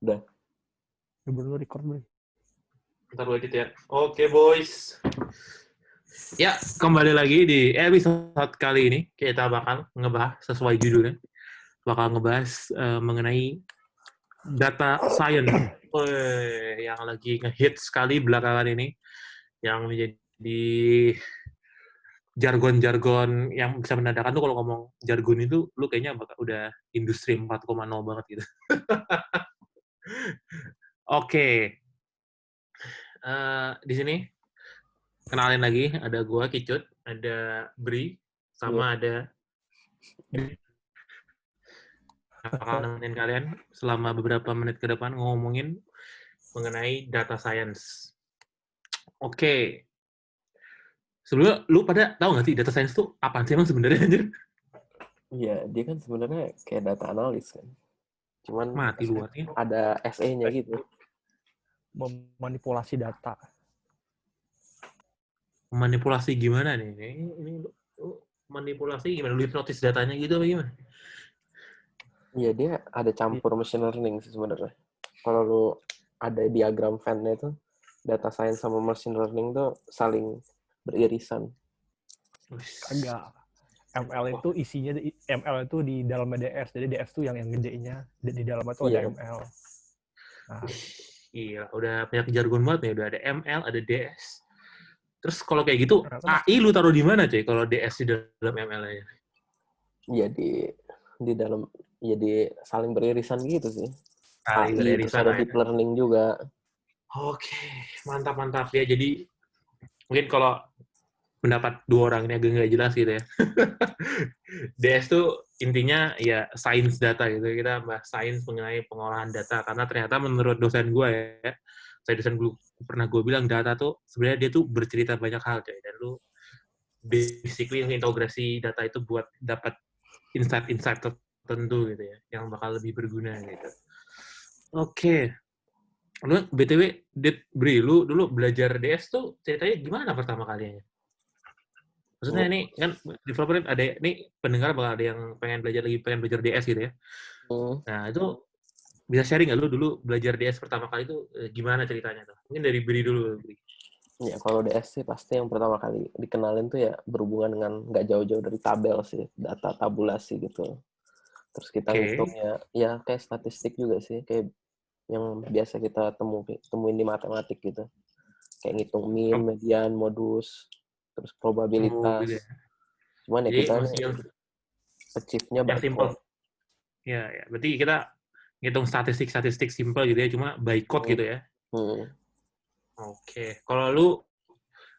Udah. Baru record, Bro. Ntar lu edit ya. Oke, boys. Ya, kembali lagi di episode kali ini. Kita bakal ngebahas sesuai judulnya. Bakal ngebahas mengenai data science. Yang lagi ngehit sekali belakangan ini. Yang menjadi jargon-jargon yang bisa menandakan tuh kalau ngomong jargon itu, lu kayaknya udah industri 4.0 banget gitu. Oke. Di sini kenalin lagi, ada gua Kicut, ada Bri, sama ada bakal nemenin kalian selama beberapa menit ke depan ngomongin mengenai data science. Oke. Sebelumnya, lu pada tahu nggak sih data science tuh apaan sih emang sebenarnya anjir? Iya, dia kan sebenarnya kayak data analis kan. Cuman Mati luarnya. ada SE-nya gitu. Memanipulasi data. Manipulasi gimana nih? Ini lu manipulasi gimana? Lu hipnotis datanya gitu apa gimana? Iya, dia ada campur machine learning sih sebenarnya. Kalau lu ada diagram Venn-nya itu, data science sama machine learning tuh saling beririsan. Kagak. ML itu isinya, ML itu di dalam DS. Jadi DS itu yang gedenya. Di dalam itu ada ML. Nah, Iya, udah banyak jargon banget nih. Udah ada ML, ada DS. Terus kalau kayak gitu, AI lu taruh di mana, cuy? Kalau DS di dalam ML-nya? Iya, di dalam, jadi saling beririsan gitu sih. Saling AI, beririsan terus ada lah ya. deep learning juga. Oke, mantap-mantap ya. Jadi mungkin kalau pendapat dua orang ini agak nggak jelas gitu ya. DS tuh intinya ya sains data gitu. Kita bahas sains mengenai pengolahan data. Karena ternyata menurut dosen gue ya, saya dosen gue pernah gue bilang data tuh sebenarnya dia tuh bercerita banyak hal, coy. Dan lu basically integrasi data itu buat dapat insight-insight tertentu gitu ya, yang bakal lebih berguna gitu. Oke. Lu BTW, Bri, lu dulu belajar DS tuh ceritanya gimana pertama kalinya? Maksudnya ini kan developer ada, ini pendengar bakal ada yang pengen belajar DS gitu ya. Nah, itu bisa sharing nggak lu dulu belajar DS pertama kali itu gimana ceritanya tuh? Mungkin dari Bri dulu, Bri. Ya, kalau DS sih pasti yang pertama kali dikenalin tuh ya berhubungan dengan nggak jauh-jauh dari tabel sih, data tabulasi gitu. Terus kita ngitungnya, ya kayak statistik juga sih, kayak yang biasa kita temuin di matematik gitu. Kayak ngitung mean, median, modus, terus probabilitas. Gitu ya. Cuman ya Jadi kita masih achieve-nya yang by simple. code. Ya, berarti kita ngitung statistik simple gitu ya, cuma by code gitu ya. Oke. Kalau lu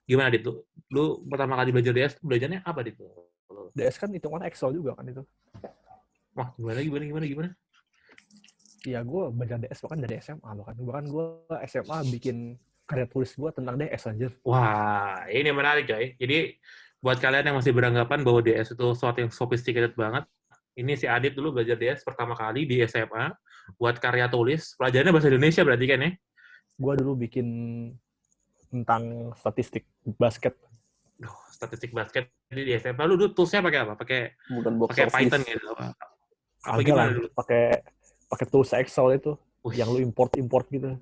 gimana, Dit? Lu pertama kali belajar DS, belajarnya apa, Dit? DS kan hitungan Excel juga kan itu. Wah, gimana? Iya, gue belajar DS bahkan dari SMA. Bahkan gue SMA bikin karya tulis gue tentang DS anjir. Wah, ini menarik, coy. Jadi, buat kalian yang masih beranggapan bahwa DS itu sesuatu yang sophisticated banget, ini si Adit dulu belajar DS pertama kali di SMA, buat karya tulis. Pelajarannya bahasa Indonesia berarti kan ya? Gue dulu bikin tentang statistik basket. Statistik basket di SMA. Lu dulu toolsnya pakai apa? Pakai Python gitu? Apa gimana dulu? Pakai tools Excel itu. Yang lu import gitu.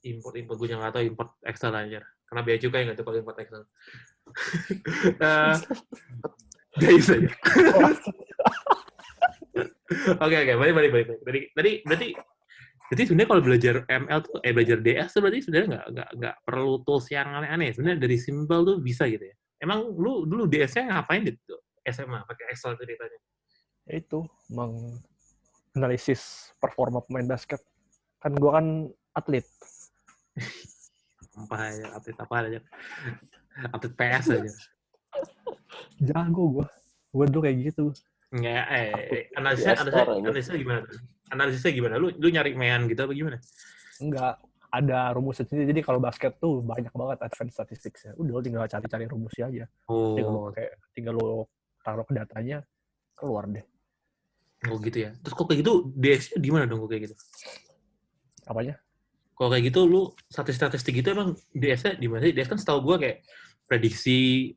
Import gue jangan nggak tahu import Excel aja. Karena bea cukai nggak tuh kalau import Excel. Guys aja. Oke, balik. Tadi berarti sebenarnya kalau belajar ML tuh, belajar DS tuh berarti sebenarnya nggak perlu tools yang aneh-aneh. Sebenarnya dari simple tuh bisa gitu ya. Emang lu dulu DS-nya ngapain gitu? SMA pakai Excel ceritanya? Itu menganalisis performa pemain basket. Kan gue kan atlet. Atlet apa aja? Atlet PS aja. Jago gue. Gue dulu kayak gitu. Nggak, analisisnya gimana? Analisisnya gimana? Lu nyari main gitu apa gimana? Enggak, ada rumusnya sendiri. Jadi kalau basket tuh banyak banget advance statistics-nya. Udah lo tinggal cari-cari rumusnya aja. Tinggal lo taruh ke datanya, keluar deh. Oh gitu ya. Terus kok kayak gitu DS-nya di mana dong kok kayak gitu? Apanya? Kalau kayak gitu lu statistik gitu emang DS-nya di mana sih? DS kan setahu gua kayak prediksi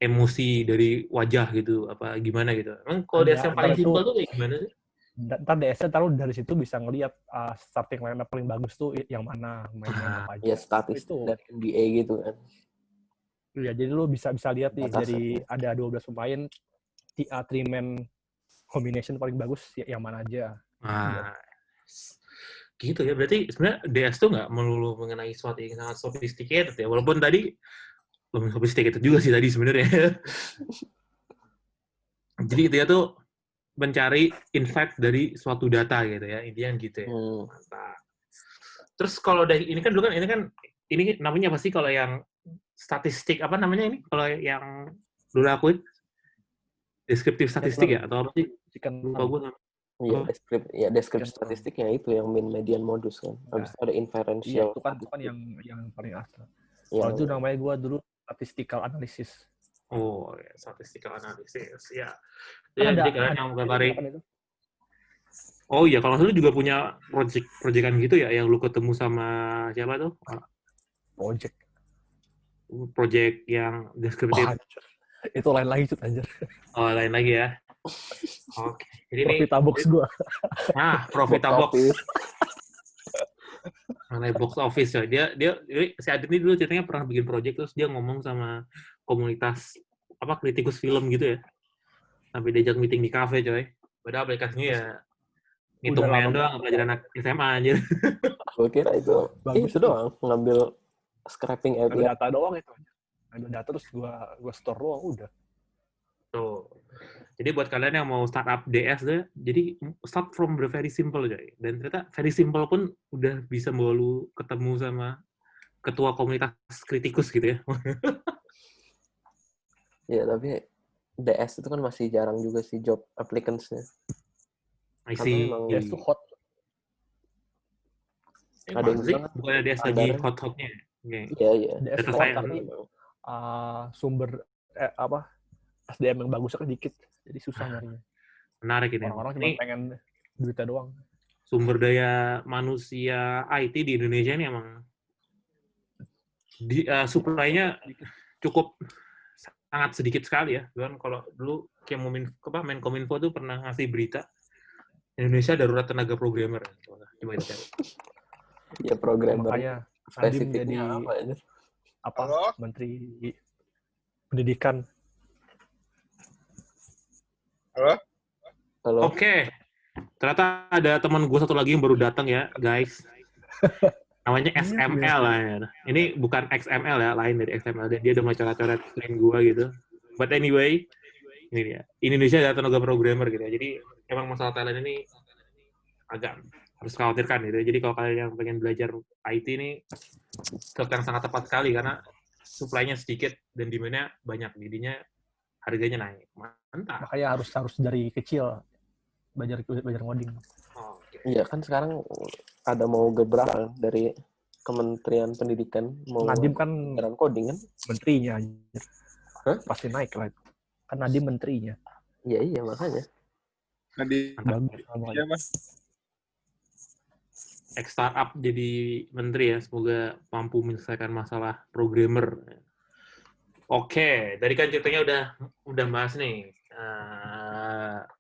emosi dari wajah gitu apa gimana gitu. Emang kalau DS yang paling simpel tuh kayak gimana sih? Ntar DS-nya taruh dari situ bisa ngelihat starting lineup paling bagus tuh yang mana, main apa aja. Ya statistik Itu. dari NBA gitu kan. Ya, jadi lu bisa lihat nih Data dari set. ada 12 pemain, 3-man combination paling bagus yang mana aja. Nah, gitu ya. Berarti sebenarnya DS tuh nggak melulu mengenai sesuatu yang sangat sophisticated ya. Walaupun tadi belum sophisticated juga sih tadi sebenarnya. Jadi itu ya tuh mencari insight dari suatu data gitu ya. Intinya gitu ya. Mantap. Terus kalau dari ini kan dulu kan ini namanya apa sih kalau yang statistik apa namanya ini? Kalau yang dulu lakuin deskriptif statistik ya atau apa sih? Lupa gue namanya. Iya, deskriptif statistiknya itu yang mean median modus kan. Habis itu ada inferential. Iya, itu kan yang paling asal. Ya, Kalau itu namanya gue dulu statistical analysis. Oh, ya, statistical analysis. Ya. Kan Jadi kalian yang tertarik. Oh iya, kalau lu juga punya proyekan gitu ya, yang lu ketemu sama siapa tuh? Project yang deskriptif. Itu lain lagi cut anjir. Oh, lain lagi ya. Oke. Jadi Profitabox gua. Profitabox. Mengenai box office ya. Dia si Adit ini dulu ceritanya pernah bikin project terus dia ngomong sama komunitas kritikus film gitu ya. Sampai diajak meeting di cafe coy. Padahal aplikasinya ya ngitung main doang, pelajaran anak SMA anjir. Gue kira itu doang, ngambil scraping API. Ada data doang itu. Ada data terus gua store doang udah. Tuh. Jadi buat kalian yang mau startup DS deh, jadi start from the very simple coy. Dan ternyata very simple pun udah bisa bawa lu ketemu sama ketua komunitas kritikus gitu ya. Ya, tapi DS itu kan masih jarang juga sih job applicants-nya. Karena emang DS itu hot. Ada sih, bukannya DS lagi hot-hotnya. Iya. DS hot tapi sumber SDM yang bagusnya kan dikit. Jadi susah nyarinya. Menarik ini. Orang-orang cuma pengen duitnya doang. Sumber daya manusia IT di Indonesia ini emang supply-nya cukup sangat sedikit sekali ya. Kan kalau dulu kayak Menkominfo tuh pernah ngasih berita Indonesia darurat tenaga programmer. Coba kita cari. Ya programmer. Makanya spesifiknya apa? Menteri Pendidikan. Halo. Oke. Ternyata ada teman gue satu lagi yang baru datang ya, guys. Namanya XML lah ya. Ini bukan XML ya, lain dari XML. Dia udah coret-coret screen gue gitu. But anyway, ini dia. Indonesia ada tenaga programmer gitu ya. Jadi emang masalah talent ini agak harus khawatirkan gitu. Jadi kalau kalian yang pengen belajar IT ini skills yang sangat tepat sekali karena supply-nya sedikit dan demand-nya banyak. Jadinya harganya naik. Mantap. Makanya harus dari kecil belajar ngoding. Iya kan sekarang ada mau gebrakan dari Kementerian Pendidikan mau Nadiem kan coding kan? Menterinya pasti naik lah. Kan Nadiem menterinya. Iya makanya. Nadiem. Iya mas. Startup jadi menteri ya, semoga mampu menyelesaikan masalah programmer. Oke, tadi kan ceritanya udah bahas nih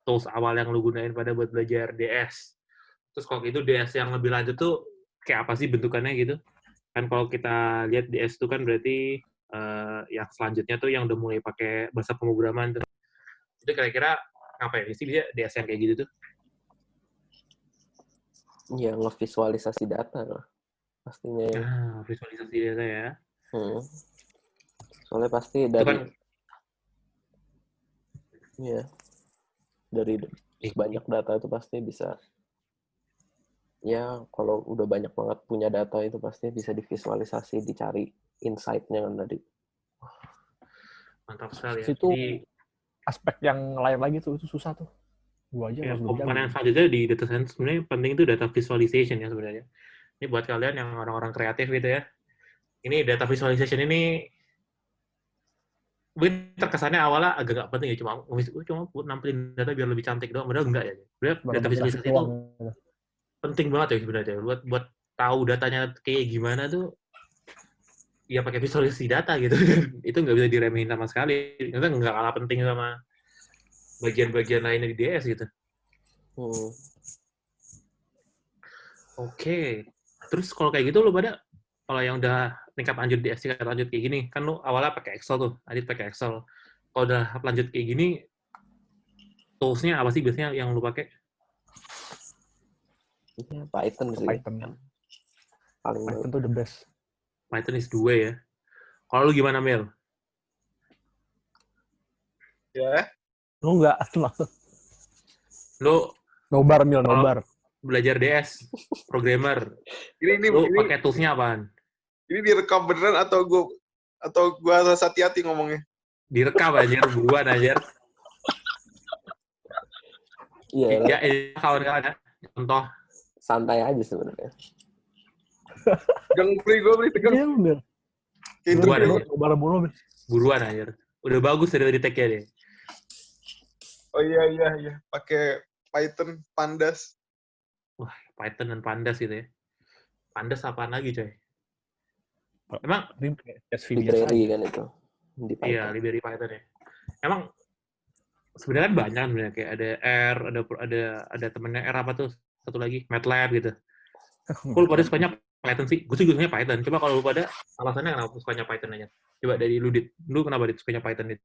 tools awal yang lu gunain pada buat belajar DS. Terus kalau gitu DS yang lebih lanjut tuh kayak apa sih bentukannya gitu? Kan kalau kita lihat DS itu kan berarti yang selanjutnya tuh yang udah mulai pakai bahasa pemrograman tuh. Itu kira-kira ngapain sih dia DS yang kayak gitu tuh? Ya ngevisualisasi data lah pastinya ya. Visualisasi data ya. Soalnya pasti dari banyak data itu pasti bisa ya kalau udah banyak banget punya data itu pasti bisa divisualisasi, dicari insight-nya kan tadi. Mantap sekali ya. Itu aspek yang lain lagi tuh itu susah tuh. Gua aja ya, komponen selanjutnya di data science sebenarnya penting itu data visualization ya sebenarnya. Ini buat kalian yang orang-orang kreatif gitu ya. Ini data visualization ini mungkin terkesannya awalnya agak nggak penting ya, cuma nampilin data biar lebih cantik doang, padahal enggak ya. Data visualisasi itu penting banget ya sebenarnya. Buat tahu datanya kayak gimana tuh, ya pakai visualisasi data gitu. Itu nggak bisa diremehin sama sekali. Ternyata nggak kalah penting sama bagian-bagian lainnya di DS gitu. Oke. Terus kalau kayak gitu lu pada kalau yang udah tingkat lanjut di S tingkat lanjut kayak gini, kan lu awalnya pakai Excel tuh, Adit pakai Excel. Kalau udah lanjut kayak gini, tools-nya apa sih biasanya yang lu pakai? Ya, Python sih. Python. Paling Python tuh the best. Python is the way ya. Kalau lu gimana, Mel? Ya. Lu nggak Lu nobar Mil, nobar. Belajar DS, programmer. Ini Lu pakai tools-nya apaan? Ini direkam beneran atau gua harus hati-hati ngomongnya? Direkam anjir, buruan anjir. Iya. Ya, kawan-kawan. Contoh. Santai aja sebenarnya. Gang gue beli tegang. Iya, Mil. Buruan anjir. Nobar mulu, Mil. Buruan anjir. Udah bagus dari take-nya deh. Oh iya. Pakai Python, Pandas. Wah, Python dan Pandas gitu ya. Pandas apaan lagi, coy? Emang library kan itu. Di Python. Iya, library Python ya. Emang sebenarnya kan banyak sebenarnya kayak ada R, ada temennya R apa tuh? Satu lagi MATLAB gitu. Lu pada sukanya Python sih? Gue sih sukanya Python. Coba kalau lu pada alasannya kenapa sukanya Python aja? Coba dari lu, Dit. Lu kenapa Dit sukanya Python, Dit?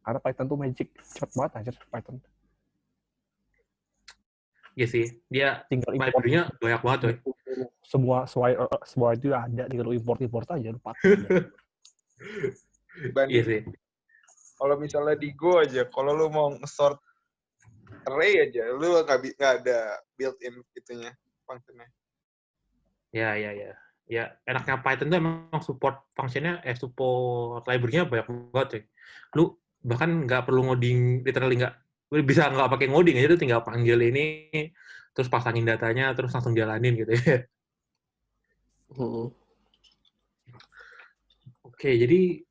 Karena Python tuh magic. Cepet banget aja Python. Iya sih. Dia tinggal library-nya banyak banget, coy. Semua itu ada, tinggal lu import aja, lu pakai. Iya sih. Kalau misalnya di Go aja, kalau lu mau nge-sort array aja, lu nggak ada built-in itunya, fungsinya. Ya. Ya, enaknya Python tuh emang support fungsinya, support library-nya banyak banget, coy. Lu bahkan nggak perlu ngoding, literally bisa nggak pakai ngoding aja, tuh tinggal panggil ini, terus pasangin datanya, terus langsung jalanin gitu ya. Oke, jadi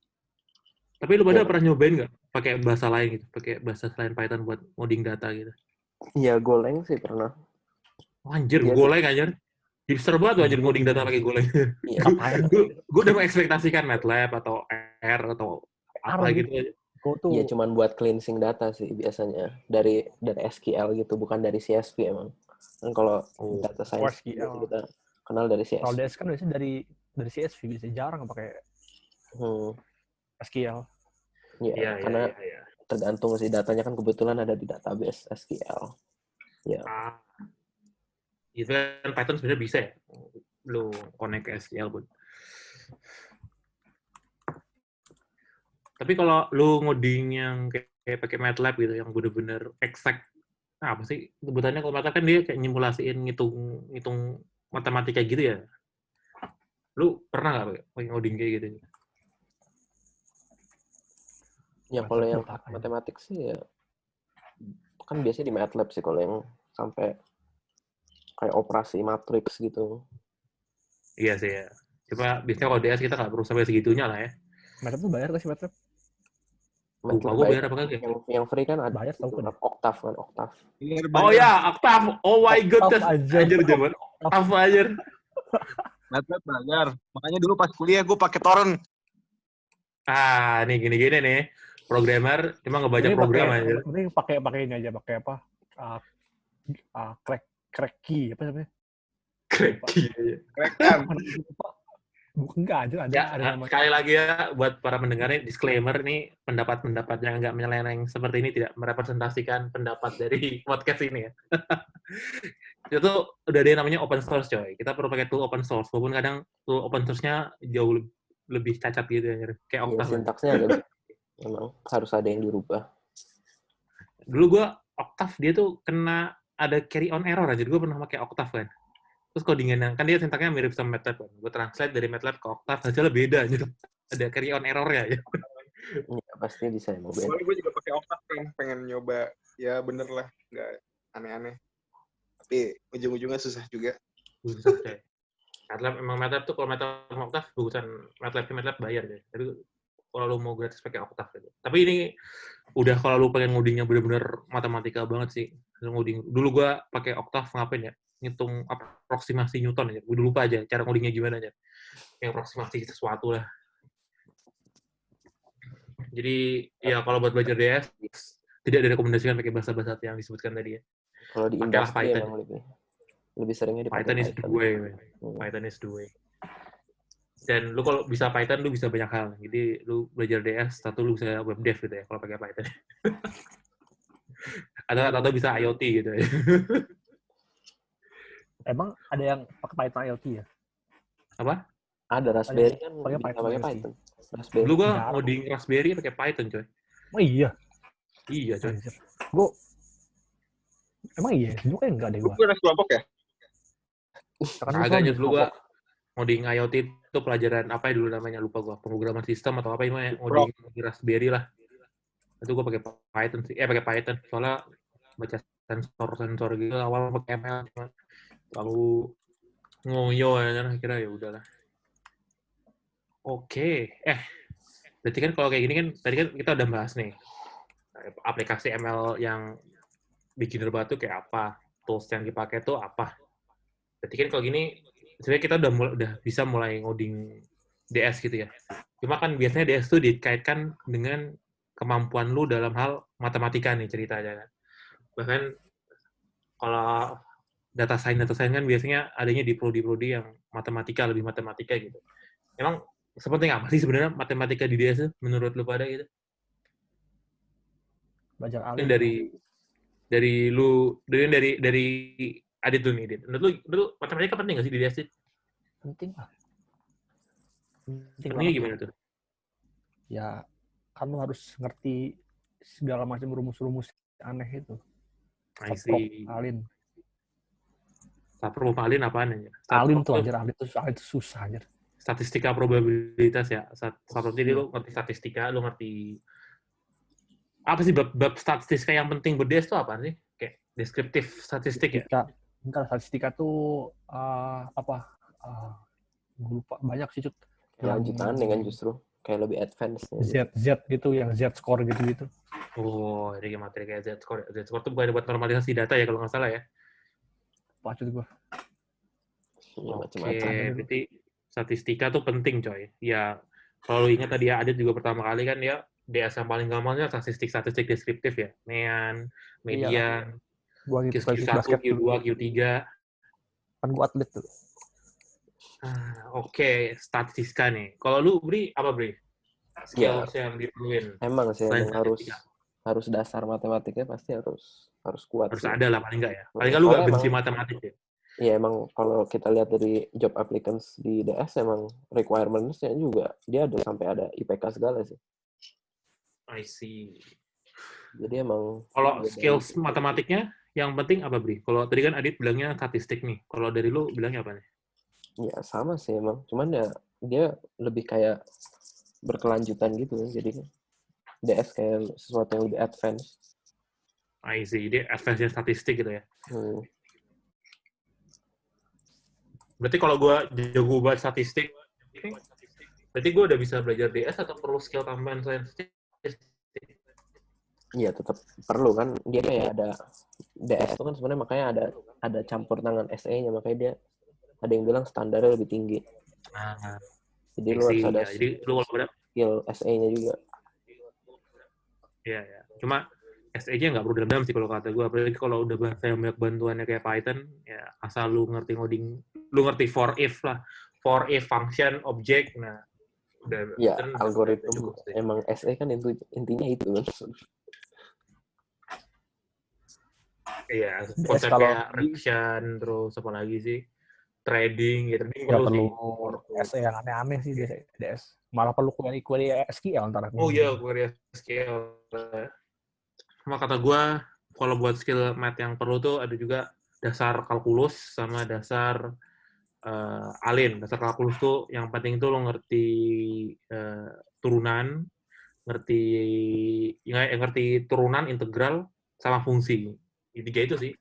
tapi lu pada pernah nyobain nggak pakai bahasa lain gitu, pakai bahasa selain Python buat ngoding data gitu? Iya, Golang sih pernah. Anjir, Golang anjir. Hipster banget anjir ngoding data pakai Golang. Iya. Gue udah mengekspektasikan MATLAB atau R atau apa gitu aja. Iya, cuman buat cleansing data sih biasanya dari SQL gitu, bukan dari CSV emang. Kan kalau data science kita kenal dari CSV. Kalau DS kan biasanya dari CSV, biasanya jarang pakai SQL. Iya, karena tergantung sih, datanya kan kebetulan ada di database SQL. Ya. Itu kan Python sebenarnya bisa ya, lu connect ke SQL pun. Tapi kalau lu ngoding yang kayak pakai MATLAB gitu, yang bener-bener exact, apa sih sebutannya kalau MATLAB kan dia kayak nyimulasiin ngitung matematika gitu ya. Lu pernah nggak pakai ngoding kayak gitu? Ya kalau yang matematik sih ya, kan biasanya di MATLAB sih kalau yang sampai kayak operasi matriks gitu. Iya sih ya. Cuma biasanya kalau DS kita nggak perlu sampai segitunya lah ya. MATLAB tuh bayar nggak sih MATLAB? Lupa gue bayar apa kagak? Yang free kan ada bayar, tahu kan? Octave kan, Octave. Oh ya, Octave. Oh my god, anjir zaman. Octave anjir. MATLAB bayar. Makanya dulu pas kuliah gue pakai torrent. Nih gini-gini nih. Programmer cuma ngebaca program aja. Mending pakai ini aja, pakai apa? Cracky apa namanya? Cracky. Crack-an. Bukan nggak ada namanya. Sekali lagi ya buat para pendengar ini disclaimer nih, pendapat-pendapat yang nggak menyeleneng seperti ini tidak merepresentasikan pendapat dari podcast ini ya. Itu udah ada yang namanya open source, coy. Kita perlu pakai tool open source, walaupun kadang tool open source-nya jauh lebih cacat gitu ya, kayak Octave. Sintaksnya agak memang harus ada yang dirubah. Dulu gue Octave dia tuh kena ada carry on error aja. Gue pernah pakai Octave kan. Terus codingannya kan dia sintaknya mirip sama MATLAB kan. Gue translate dari MATLAB ke Octave hasilnya beda aja. Ada carry on error-nya ya. Iya, pasti bisa emang beda. Soalnya gue juga pakai Octave kan, pengen nyoba ya bener lah, nggak aneh-aneh. Tapi ujung-ujungnya susah juga. Susah, coy. MATLAB tuh kalau MATLAB sama Octave bukan MATLAB bayar deh. Tapi kalau lu mau gratis pakai Octave gitu. Tapi ini udah kalau lu pengen ngodingnya bener-bener matematika banget sih. Ngoding. Dulu gua pakai Octave ngapain ya? Ngitung aproksimasi Newton aja. Gue lupa aja cara ngodingnya gimana aja. Yang aproksimasi sesuatu lah. Jadi ya kalau buat belajar DS tidak direkomendasikan pakai bahasa-bahasa yang disebutkan tadi ya. Kalau di Pakailah industri Python. emang lebih seringnya dipakai Python is the way, man. Python is the way. Dan lu kalau bisa Python, lu bisa banyak hal. Jadi lu belajar DS, satu lu bisa web dev gitu ya, kalau pakai Python. Atau bisa IoT gitu ya. Emang ada yang pakai Python IoT ya? Apa? Ada Raspberry kan pakai bisa Python pakai IoT. Python. Raspberry. Dulu gua Jarang. ngoding Raspberry pakai Python, coy. Oh iya. Iya, coy. Gue emang iya, dulu kan enggak deh Lu gua. anak kelompok ya? Agaknya dulu gua ngoding IoT itu pelajaran apa ya dulu namanya, lupa gua. Pemrograman sistem atau apa ini ngoding di Raspberry lah. Itu gua pakai Python sih. Pakai Python. Soalnya baca sensor gitu awal pakai ML cuma lalu ngoyo aja akhirnya ya udahlah. Oke. Berarti kan kalau kayak gini kan tadi kan kita udah bahas nih aplikasi ML yang beginner banget tuh kayak apa, tools yang dipakai tuh apa. Berarti kan kalau gini sebenarnya kita udah bisa mulai ngoding DS gitu ya. Cuma kan biasanya DS tuh dikaitkan dengan kemampuan lu dalam hal matematika nih ceritanya kan. Bahkan kalau data science kan biasanya adanya di prodi yang lebih matematika gitu. Emang sepenting apa sih sebenarnya matematika di DS menurut lu pada gitu? Belajar Mungkin alih. dari Adit dulu nih, Adit. Menurut lu matematika penting nggak sih di DS? Penting lah. Pentingnya gimana tuh? Ya, kamu harus ngerti segala macam rumus-rumus aneh itu. Alin. Saprop alin apaan aja? Alin tuh anjir, alin itu susah anjir. Statistika probabilitas ya. Saprop jadi lu ngerti statistika, lu ngerti apa sih bab statistika yang penting berdes tuh apa sih? Kayak deskriptif statistik ya? Enggak, statistika tuh gue lupa banyak sih, Cut. Lanjutan dengan justru kayak lebih advance. Z gitu, yang Z score gitu-gitu. Oh, jadi materi kayak Z score. Z score tuh bukan buat normalisasi data ya kalau nggak salah ya? Maksud gue. Oke, berarti statistika tuh penting, coy. Ya, kalau lu ingat tadi ya, Adit juga pertama kali kan ya, DS yang paling gampangnya statistik deskriptif ya. Nean, median, Q1, Q2, Q3. Kan gue atlet tuh. Oke, statistika nih. Kalau lu, Bri, apa Bri? Skills yang diperluin. Emang sih, emang harus dasar matematiknya pasti harus kuat. Harus ada lah, paling nggak ya. Paling nggak lu nggak benci matematik ya. Iya, emang kalau kita lihat dari job applicants di DS, emang requirements-nya juga, dia ada sampai ada IPK segala sih. I see. Jadi emang... Kalau skills matematiknya, yang penting apa, Bri? Kalau tadi kan Adit bilangnya statistik nih. Kalau dari lu bilangnya apa nih? Ya, sama sih emang. Cuman ya, dia lebih kayak berkelanjutan gitu. Jadi, DS kayak sesuatu yang lebih advance. I see. Dia advance statistik gitu ya. Berarti kalau gue jago buat statistik, berarti gue udah bisa belajar DS atau perlu skill tambahan statistik? Iya, tetap perlu kan. Dia kayak ada DS itu kan sebenarnya makanya ada campur tangan SE-nya, makanya dia ada yang bilang standarnya lebih tinggi. Jadi lu harus ada skill SE-nya juga. Iya, ya. Cuma SE-nya nggak perlu dalam sih kalau kata gue. Apalagi kalau udah bahasa yang banyak bantuannya kayak Python, ya asal lu ngerti ngoding, lu ngerti for if lah. For if, function, object, nah udah. Ya, algoritma. Emang SE kan intinya itu kan. Iya, konsep kayak reaction, terus apa lagi sih? Trading, gitu. Nggak perlu SE yang aneh-aneh sih DS. Malah perlu query SQL antara. Oh iya, query SQL. Sama kata gue, kalau buat skill math yang perlu tuh ada juga dasar kalkulus sama dasar alin. Dasar kalkulus tuh yang penting tuh lo ngerti turunan, ngerti turunan, integral, sama fungsi. Tiga itu sih.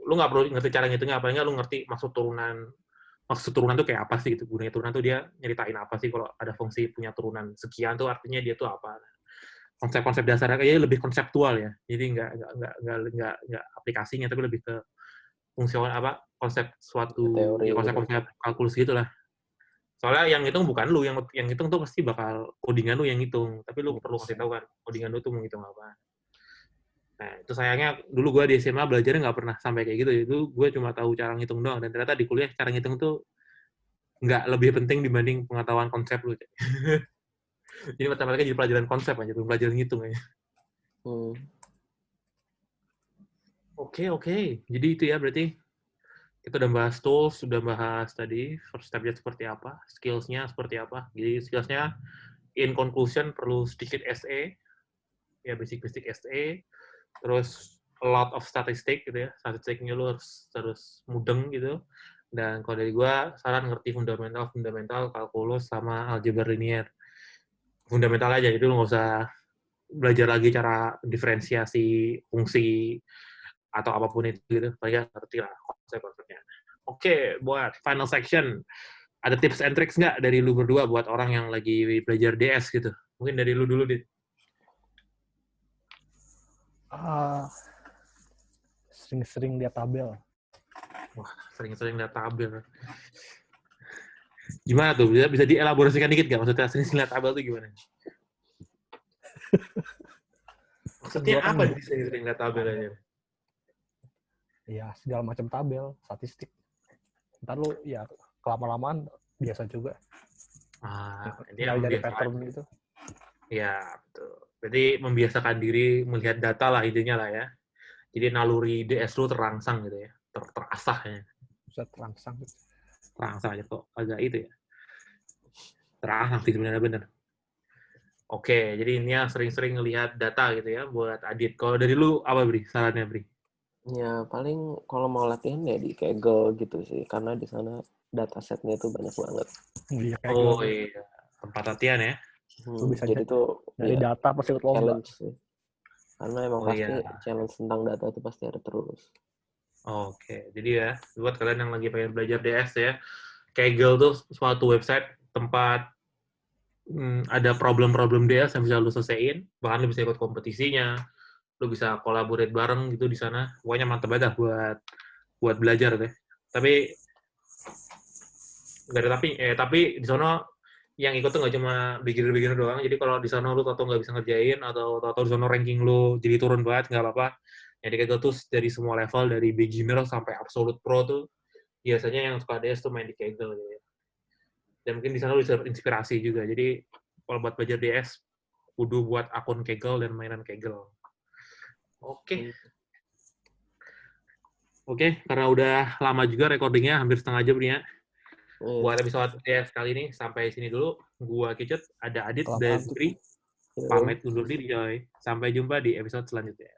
Lu nggak perlu ngerti cara ngitungnya, apalagi lu ngerti maksud turunan tuh kayak apa sih gitu. Gunanya turunan tuh dia nyeritain apa sih kalau ada fungsi punya turunan sekian tuh artinya dia tuh apa. Konsep-konsep dasarnya kayaknya lebih konseptual ya. Jadi nggak aplikasinya tapi lebih ke fungsional apa konsep suatu teori, konsep kalkulus gitulah. Soalnya yang ngitung bukan lu, yang ngitung tuh pasti bakal codingan lu yang ngitung, tapi lu perlu kasih tahu kan codingan lu tuh mau ngitung apa. Nah, itu sayangnya dulu gue di SMA belajarnya nggak pernah sampai kayak gitu. Itu gue cuma tahu cara ngitung doang. Dan ternyata di kuliah cara ngitung tuh nggak lebih penting dibanding pengetahuan konsep lu. Jadi matematika jadi pelajaran konsep aja, bukan pelajaran ngitung aja. Oke. Jadi itu ya berarti kita udah bahas tools, sudah bahas tadi first step-nya seperti apa, skills-nya seperti apa. Jadi skills-nya in conclusion perlu sedikit SE, ya basic-basic SE, terus a lot of statistik gitu ya, statistiknya lu harus mudeng gitu. Dan kalau dari gua saran ngerti fundamental, kalkulus sama algebra linear. Fundamental aja, jadi lu nggak usah belajar lagi cara diferensiasi fungsi atau apapun itu gitu. Paling ngerti lah konsep-konsepnya. Oke, buat final section, ada tips and tricks nggak dari lu berdua buat orang yang lagi belajar DS gitu? Mungkin dari lu dulu, Dit. Sering-sering lihat tabel. Wah, sering-sering lihat tabel. Gimana tuh? Bisa dielaborasikan dikit nggak? Maksudnya sering lihat tabel tuh gimana? Maksudnya apa sering lihat tabel aja? Ya, segala macam tabel, statistik. Ntar lu, ya, kelama-lamaan biasa juga. Ini yang dari pattern gitu. Ya, betul. Berarti membiasakan diri melihat data lah intinya lah ya. Jadi naluri DS lu terangsang gitu ya. Terasah ya. Bisa terangsang gitu. Terangsang aja kok. Agak itu ya. Terangsang sih sebenarnya bener. Oke, jadi ini yang sering-sering ngelihat data gitu ya buat Adit. Kalau dari lu apa, Bri? Sarannya, Bri? Ya, paling kalau mau latihan ya di Kaggle gitu sih. Karena di sana datasetnya itu banyak banget. Iya. Tempat latihan ya. Jadi tuh dari ya, data pasti ikut lomba. challenge sih. Karena emang pasti challenge tentang data itu pasti ada terus. Oke, jadi ya buat kalian yang lagi pengen belajar DS ya, Kaggle tuh suatu website tempat ada problem-problem DS yang bisa lu selesaiin, bahkan lu bisa ikut kompetisinya, lu bisa collaborate bareng gitu di sana. Pokoknya mantep banget buat belajar deh. Tapi nggak ada tapi di sana yang ikut tuh nggak cuma beginner doang. Jadi kalau di sana lu tau nggak bisa ngerjain atau tau di sana ranking lu jadi turun banget, nggak apa-apa. Jadi Kaggle tuh dari semua level, dari beginner sampai absolute pro tuh biasanya yang suka DS tuh main di Kaggle gitu ya. Dan mungkin di sana lu bisa inspirasi juga. Jadi kalau buat belajar DS, kudu buat akun Kaggle dan mainan Kaggle. Oke, karena udah lama juga recordingnya, hampir setengah jam nih ya. Buat episode DS kali ini, sampai sini dulu. Gua Kicut, ada Adit dan Bri. Pamit undur diri, coy. Sampai jumpa di episode selanjutnya.